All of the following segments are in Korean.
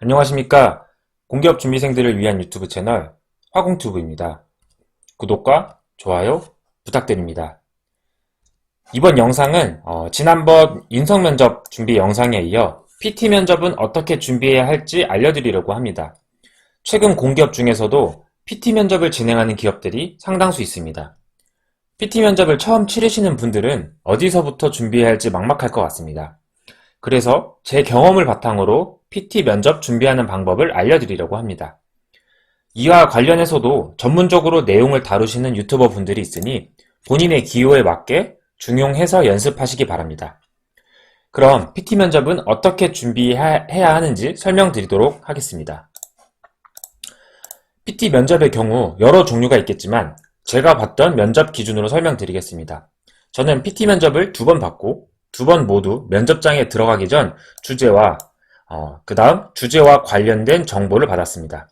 안녕하십니까. 공기업 준비생들을 위한 유튜브 채널 화공튜브입니다. 구독과 좋아요 부탁드립니다. 이번 영상은 지난번 인성면접 준비 영상에 이어 PT 면접은 어떻게 준비해야 할지 알려드리려고 합니다. 최근 공기업 중에서도 PT 면접을 진행하는 기업들이 상당수 있습니다. PT 면접을 처음 치르시는 분들은 어디서부터 준비해야 할지 막막할 것 같습니다. 그래서 제 경험을 바탕으로 PT 면접 준비하는 방법을 알려드리려고 합니다. 이와 관련해서도 전문적으로 내용을 다루시는 유튜버 분들이 있으니 본인의 기호에 맞게 중용해서 연습하시기 바랍니다. 그럼 PT 면접은 어떻게 준비해야 하는지 설명드리도록 하겠습니다. PT 면접의 경우 여러 종류가 있겠지만 제가 봤던 면접 기준으로 설명드리겠습니다. 저는 PT 면접을 2번 받고 2번 모두 면접장에 들어가기 전 주제와 그 다음 주제와 관련된 정보를 받았습니다.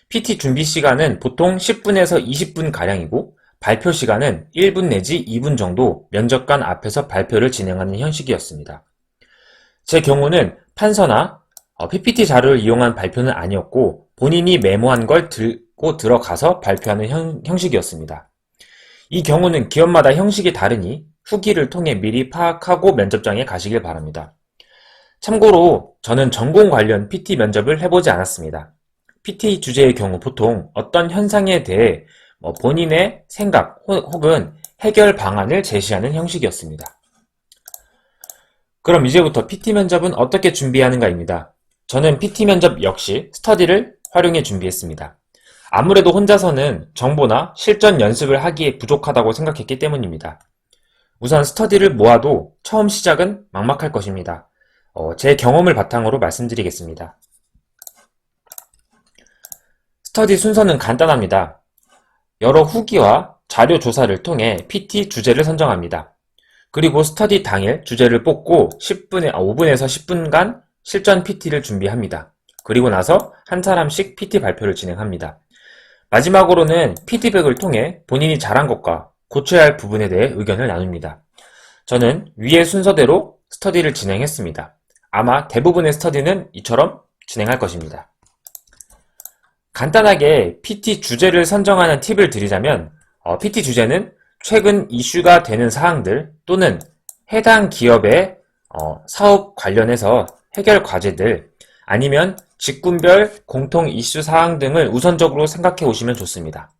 PT 준비 시간은 보통 10분에서 20분 가량이고 발표 시간은 1분 내지 2분 정도 면접관 앞에서 발표를 진행하는 형식이었습니다. 제 경우는 판서나 PPT 자료를 이용한 발표는 아니었고 본인이 메모한 걸 들고 들어가서 발표하는 형식이었습니다. 이 경우는 기업마다 형식이 다르니 후기를 통해 미리 파악하고 면접장에 가시길 바랍니다. 참고로 저는 전공 관련 PT 면접을 해보지 않았습니다. PT 주제의 경우 보통 어떤 현상에 대해 본인의 생각 혹은 해결 방안을 제시하는 형식이었습니다. 그럼 이제부터 PT 면접은 어떻게 준비하는가입니다. 저는 PT 면접 역시 스터디를 활용해 준비했습니다. 아무래도 혼자서는 정보나 실전 연습을 하기에 부족하다고 생각했기 때문입니다. 우선 스터디를 모아도 처음 시작은 막막할 것입니다. 제 경험을 바탕으로 말씀드리겠습니다. 스터디 순서는 간단합니다. 여러 후기와 자료 조사를 통해 PT 주제를 선정합니다. 그리고 스터디 당일 주제를 뽑고 5분에서 10분간 실전 PT를 준비합니다. 그리고 나서 한 사람씩 PT 발표를 진행합니다. 마지막으로는 피드백을 통해 본인이 잘한 것과 고쳐야 할 부분에 대해 의견을 나눕니다. 저는 위의 순서대로 스터디를 진행했습니다. 아마 대부분의 스터디는 이처럼 진행할 것입니다. 간단하게 PT 주제를 선정하는 팁을 드리자면 PT 주제는 최근 이슈가 되는 사항들 또는 해당 기업의 사업 관련해서 해결 과제들 아니면 직군별 공통 이슈 사항 등을 우선적으로 생각해 오시면 좋습니다.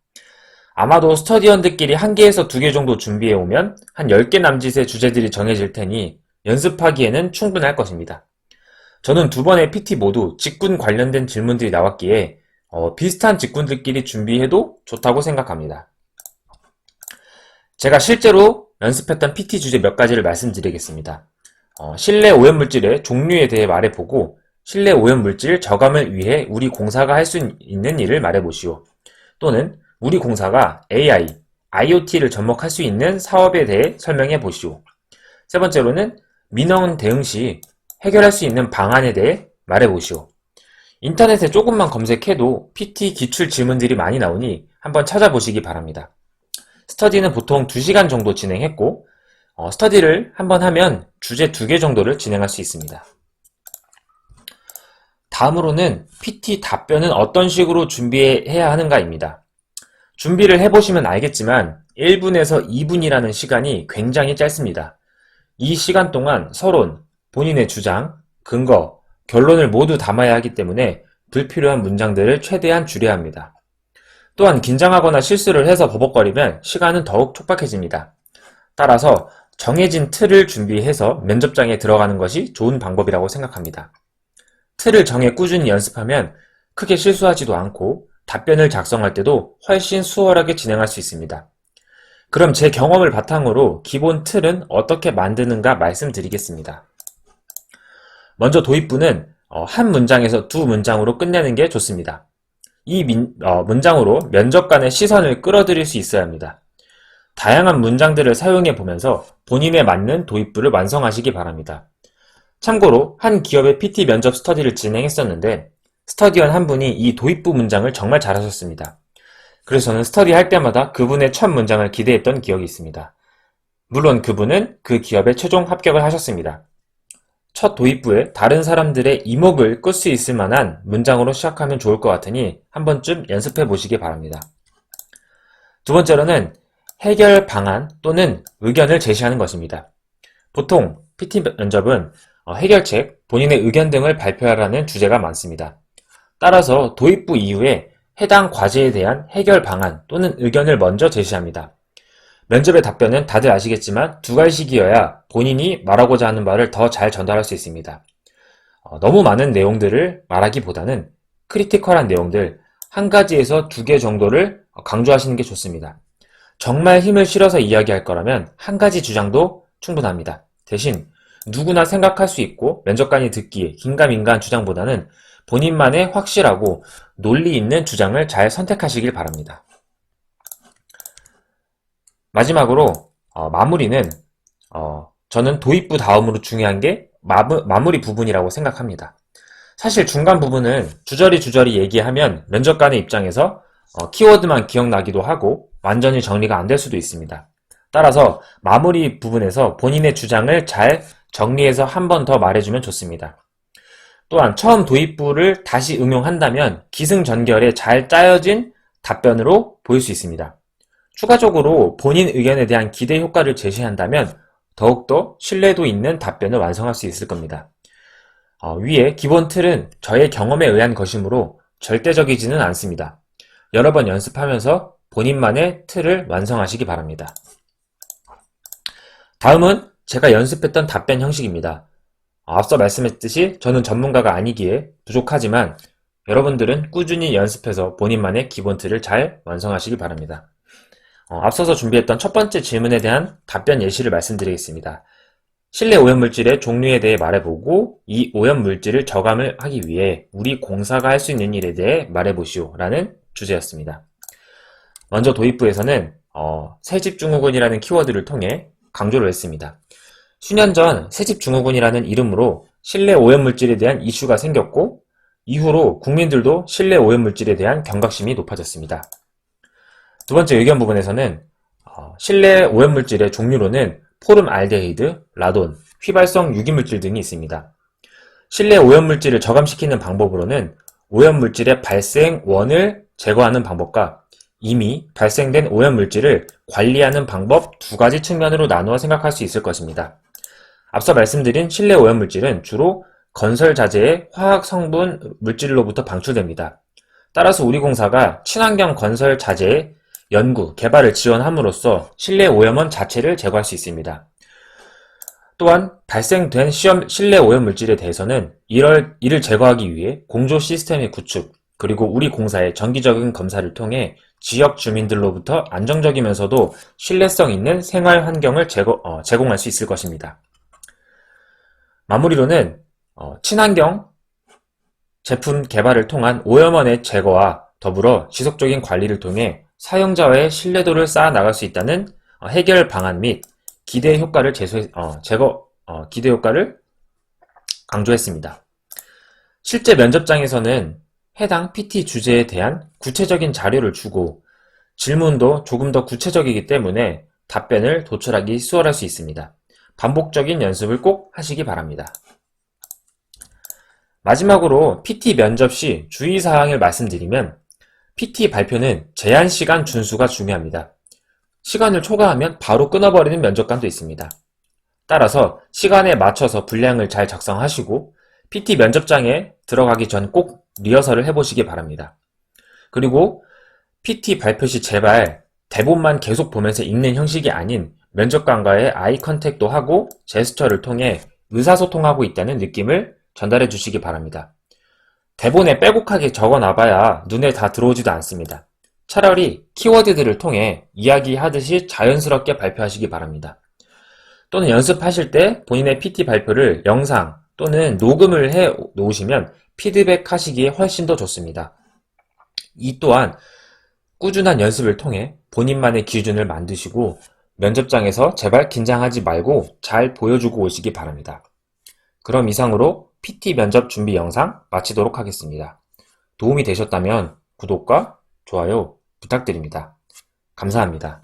아마도 스터디원들끼리 1개에서 2개 정도 준비해 오면 한 10개 남짓의 주제들이 정해질 테니 연습하기에는 충분할 것입니다. 저는 2번의 PT 모두 직군 관련된 질문들이 나왔기에 비슷한 직군들끼리 준비해도 좋다고 생각합니다. 제가 실제로 연습했던 PT 주제 몇 가지를 말씀드리겠습니다. 실내 오염물질의 종류에 대해 말해보고 실내 오염물질 저감을 위해 우리 공사가 할 수 있는 일을 말해보시오. 또는 우리 공사가 AI, IoT를 접목할 수 있는 사업에 대해 설명해 보시오. 세 번째로는 민원 대응 시 해결할 수 있는 방안에 대해 말해 보시오. 인터넷에 조금만 검색해도 PT 기출 질문들이 많이 나오니 한번 찾아보시기 바랍니다. 스터디는 보통 2시간 정도 진행했고 스터디를 한번 하면 주제 2개 정도를 진행할 수 있습니다. 다음으로는 PT 답변은 어떤 식으로 준비해야 하는가입니다. 준비를 해보시면 알겠지만 1분에서 2분이라는 시간이 굉장히 짧습니다. 이 시간 동안 서론, 본인의 주장, 근거, 결론을 모두 담아야 하기 때문에 불필요한 문장들을 최대한 줄여야 합니다. 또한 긴장하거나 실수를 해서 버벅거리면 시간은 더욱 촉박해집니다. 따라서 정해진 틀을 준비해서 면접장에 들어가는 것이 좋은 방법이라고 생각합니다. 틀을 정해 꾸준히 연습하면 크게 실수하지도 않고 답변을 작성할 때도 훨씬 수월하게 진행할 수 있습니다. 그럼 제 경험을 바탕으로 기본 틀은 어떻게 만드는가 말씀드리겠습니다. 먼저 도입부는 한 문장에서 2문장으로 끝내는 게 좋습니다. 이 문장으로 면접관의 시선을 끌어들일 수 있어야 합니다. 다양한 문장들을 사용해 보면서 본인에 맞는 도입부를 완성하시기 바랍니다. 참고로 한 기업의 PT 면접 스터디를 진행했었는데 스터디원 한 분이 이 도입부 문장을 정말 잘하셨습니다. 그래서 저는 스터디 할 때마다 그분의 첫 문장을 기대했던 기억이 있습니다. 물론 그분은 그 기업에 최종 합격을 하셨습니다. 첫 도입부에 다른 사람들의 이목을 끌 수 있을 만한 문장으로 시작하면 좋을 것 같으니 한 번쯤 연습해 보시기 바랍니다. 두 번째로는 해결 방안 또는 의견을 제시하는 것입니다. 보통 PT 면접은 해결책, 본인의 의견 등을 발표하라는 주제가 많습니다. 따라서 도입부 이후에 해당 과제에 대한 해결 방안 또는 의견을 먼저 제시합니다. 면접의 답변은 다들 아시겠지만 두 가지씩이어야 본인이 말하고자 하는 말을 더 잘 전달할 수 있습니다. 너무 많은 내용들을 말하기보다는 크리티컬한 내용들 한 가지에서 두 개 정도를 강조하시는 게 좋습니다. 정말 힘을 실어서 이야기할 거라면 한 가지 주장도 충분합니다. 대신 누구나 생각할 수 있고 면접관이 듣기에 긴가민가한 주장보다는 본인만의 확실하고 논리 있는 주장을 잘 선택하시길 바랍니다. 마지막으로 마무리는 저는 도입부 다음으로 중요한 게 마무리 부분이라고 생각합니다. 사실 중간 부분은 주저리 얘기하면 면접관의 입장에서 키워드만 기억나기도 하고 완전히 정리가 안 될 수도 있습니다. 따라서 마무리 부분에서 본인의 주장을 잘 정리해서 한 번 더 말해주면 좋습니다. 또한 처음 도입부를 다시 응용한다면 기승전결에 잘 짜여진 답변으로 보일 수 있습니다. 추가적으로 본인 의견에 대한 기대 효과를 제시한다면 더욱더 신뢰도 있는 답변을 완성할 수 있을 겁니다. 위에 기본 틀은 저의 경험에 의한 것이므로 절대적이지는 않습니다. 여러 번 연습하면서 본인만의 틀을 완성하시기 바랍니다. 다음은 제가 연습했던 답변 형식입니다. 앞서 말씀했듯이 저는 전문가가 아니기에 부족하지만 여러분들은 꾸준히 연습해서 본인만의 기본 틀을 잘 완성하시기 바랍니다. 앞서서 준비했던 첫 번째 질문에 대한 답변 예시를 말씀드리겠습니다. 실내 오염물질의 종류에 대해 말해보고 이 오염물질을 저감을 하기 위해 우리 공사가 할 수 있는 일에 대해 말해보시오 라는 주제였습니다. 먼저 도입부에서는 새집증후군이라는 키워드를 통해 강조를 했습니다. 수년 전 새집증후군이라는 이름으로 실내 오염물질에 대한 이슈가 생겼고 이후로 국민들도 실내 오염물질에 대한 경각심이 높아졌습니다. 두 번째 의견 부분에서는 실내 오염물질의 종류로는 포름알데히드, 라돈, 휘발성 유기물질 등이 있습니다. 실내 오염물질을 저감시키는 방법으로는 오염물질의 발생 원을 제거하는 방법과 이미 발생된 오염물질을 관리하는 방법 두 가지 측면으로 나누어 생각할 수 있을 것입니다. 앞서 말씀드린 실내 오염물질은 주로 건설 자재의 화학 성분 물질로부터 방출됩니다. 따라서 우리 공사가 친환경 건설 자재의 연구, 개발을 지원함으로써 실내 오염원 자체를 제거할 수 있습니다. 또한 발생된 실내 오염물질에 대해서는 이를 제거하기 위해 공조 시스템의 구축, 그리고 우리 공사의 정기적인 검사를 통해 지역 주민들로부터 안정적이면서도 신뢰성 있는 생활 환경을 제공할 수 있을 것입니다. 마무리로는 친환경 제품 개발을 통한 오염원의 제거와 더불어 지속적인 관리를 통해 사용자와의 신뢰도를 쌓아 나갈 수 있다는 해결 방안 및 기대 효과를 기대 효과를 강조했습니다. 실제 면접장에서는 해당 PT 주제에 대한 구체적인 자료를 주고 질문도 조금 더 구체적이기 때문에 답변을 도출하기 수월할 수 있습니다. 반복적인 연습을 꼭 하시기 바랍니다. 마지막으로 PT 면접 시 주의사항을 말씀드리면 PT 발표는 제한 시간 준수가 중요합니다. 시간을 초과하면 바로 끊어버리는 면접관도 있습니다. 따라서 시간에 맞춰서 분량을 잘 작성하시고 PT 면접장에 들어가기 전 꼭 리허설을 해보시기 바랍니다. 그리고 PT 발표 시 제발 대본만 계속 보면서 읽는 형식이 아닌 면접관과의 아이 컨택도 하고 제스처를 통해 의사소통하고 있다는 느낌을 전달해 주시기 바랍니다. 대본에 빼곡하게 적어놔봐야 눈에 다 들어오지도 않습니다. 차라리 키워드들을 통해 이야기하듯이 자연스럽게 발표하시기 바랍니다. 또는 연습하실 때 본인의 PT 발표를 영상 또는 녹음을 해 놓으시면 피드백 하시기에 훨씬 더 좋습니다. 이 또한 꾸준한 연습을 통해 본인만의 기준을 만드시고 면접장에서 제발 긴장하지 말고 잘 보여주고 오시기 바랍니다. 그럼 이상으로 PT 면접 준비 영상 마치도록 하겠습니다. 도움이 되셨다면 구독과 좋아요 부탁드립니다. 감사합니다.